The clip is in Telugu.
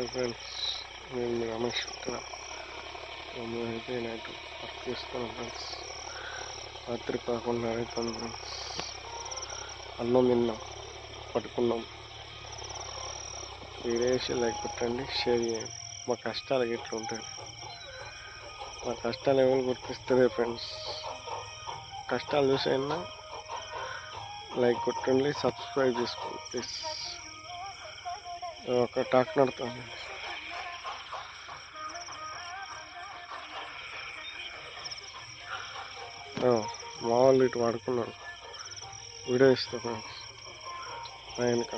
హాయ్ ఫ్రెండ్స్, నేను మీ రమేష్ ఇక్కడ అయితే నైట్ వర్క్ చేస్తాను ఫ్రెండ్స్. రాత్రి 11:30 అవుతుంది ఫ్రెండ్స్. అన్నం తిన్నాం, పట్టుకున్నాం. వీడియో లైక్ కొట్టండి, షేర్ చేయండి. మా కష్టాలు ఎట్లా ఉంటాయి, మా కష్టాలు ఎవరు గుర్తిస్తుంది ఫ్రెండ్స్. కష్టాలు చూసైనా లైక్ కొట్టండి, సబ్స్క్రైబ్ చేసుకోండి ప్లీజ్. ఒక టాక్ నడుతుంది. మా వాళ్ళు ఇటు వాడుకున్నారు. వీడియో ఇస్తా ఫ్రెండ్స్. వెనక